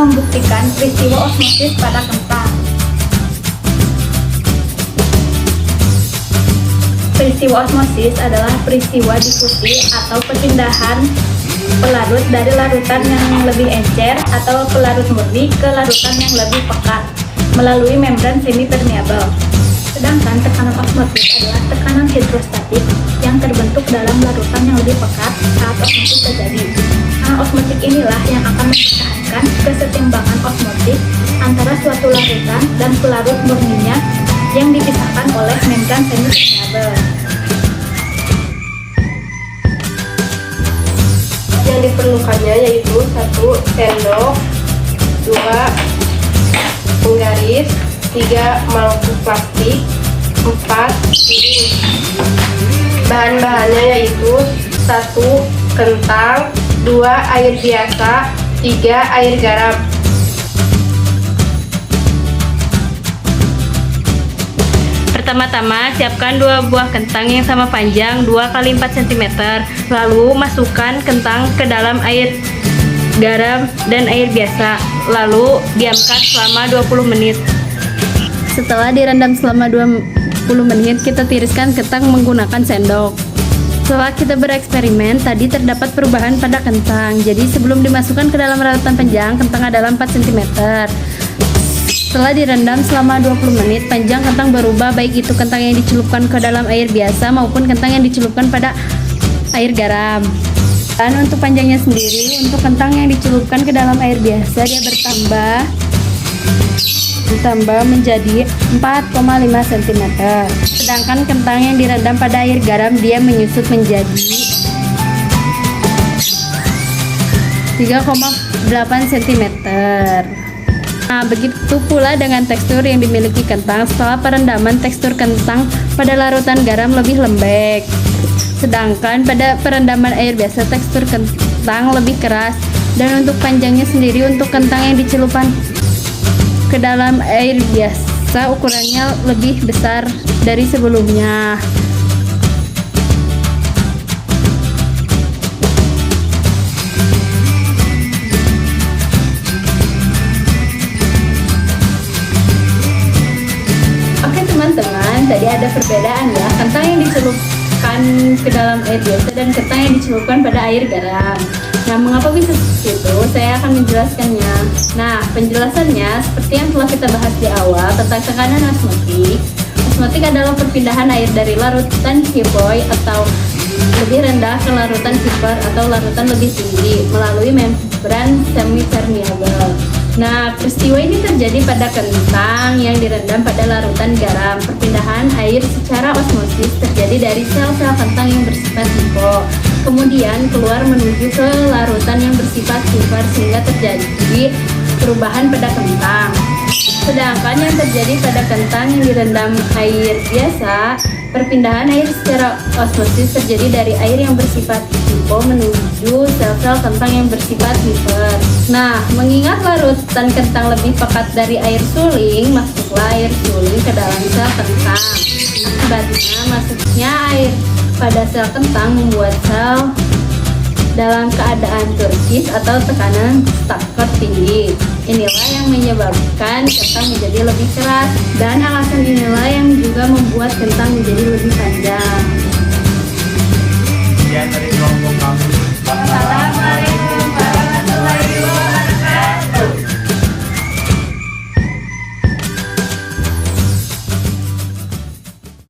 membuktikan peristiwa osmosis pada kentang. Peristiwa osmosis adalah peristiwa difusi atau perpindahan pelarut dari larutan yang lebih encer atau pelarut murni ke larutan yang lebih pekat melalui membran semi-permeabel. Sedangkan tekanan osmotik adalah tekanan hidrostatik yang terbentuk dalam larutan yang lebih pekat saat osmosis terjadi. Tekanan osmotik inilah yang akan mempertahankan kesetimbangan osmotik antara suatu larutan dan pelarut murninya yang dipisahkan oleh membran semi-permeabel. Yang diperlukannya yaitu 1 sendok, 2 penggaris, 3 mangkuk plastik, 4 piring. Bahan-bahannya yaitu 1 kentang, 2 air biasa, 3 air garam. Pertama-tama, siapkan 2 buah kentang yang sama panjang 2 x 4 cm. Lalu masukkan kentang ke dalam air garam dan air biasa. Lalu diamkan selama 20 menit. Setelah direndam selama 20 menit, kita tiriskan kentang menggunakan sendok. Setelah kita bereksperimen, tadi terdapat perubahan pada kentang. Jadi sebelum dimasukkan ke dalam larutan panjang, kentang adalah 4 cm. Setelah direndam selama 20 menit, panjang kentang berubah, baik itu kentang yang dicelupkan ke dalam air biasa maupun kentang yang dicelupkan pada air garam. Dan untuk panjangnya sendiri, untuk kentang yang dicelupkan ke dalam air biasa, dia bertambah menjadi 4,5 cm. Sedangkan kentang yang direndam pada air garam, dia menyusut menjadi 3,8 cm. Nah, begitu pula dengan tekstur yang dimiliki kentang. Setelah perendaman, tekstur kentang pada larutan garam lebih lembek. Sedangkan pada perendaman air biasa, tekstur kentang lebih keras. Dan untuk panjangnya sendiri, untuk kentang yang dicelupkan ke dalam air biasa, ukurannya lebih besar dari sebelumnya. Teman-teman, tadi ada perbedaan ya, kentang yang dicelupkan ke dalam air biasa dan kentang yang dicelupkan pada air garam. Nah, mengapa bisa seperti itu? Saya akan menjelaskannya. Nah, penjelasannya seperti yang telah kita bahas di awal tentang tekanan osmotik. Osmotik adalah perpindahan air dari larutan hypoid atau lebih rendah ke larutan hyper atau larutan lebih tinggi melalui membran semi-permeabel. Nah, peristiwa ini terjadi pada kentang yang direndam pada larutan garam. Perpindahan air secara osmosis terjadi dari sel-sel kentang yang bersifat hipo, kemudian keluar menuju ke larutan yang bersifat hiper sehingga terjadi perubahan pada kentang. Sedangkan yang terjadi pada kentang yang direndam air biasa, perpindahan air secara osmosis terjadi dari air yang bersifat hipo menuju sel-sel kentang yang bersifat hiper. Nah, mengingat larutan kentang lebih pekat dari air suling, masuklah air suling ke dalam sel kentang. Akibatnya, masuknya air pada sel kentang membuat sel dalam keadaan turkis atau tekanan Stacker tinggi. Inilah yang menyebabkan kentang menjadi lebih keras, dan alasan inilah yang juga membuat kentang menjadi lebih panjang. Ya, dari kelompok kamu.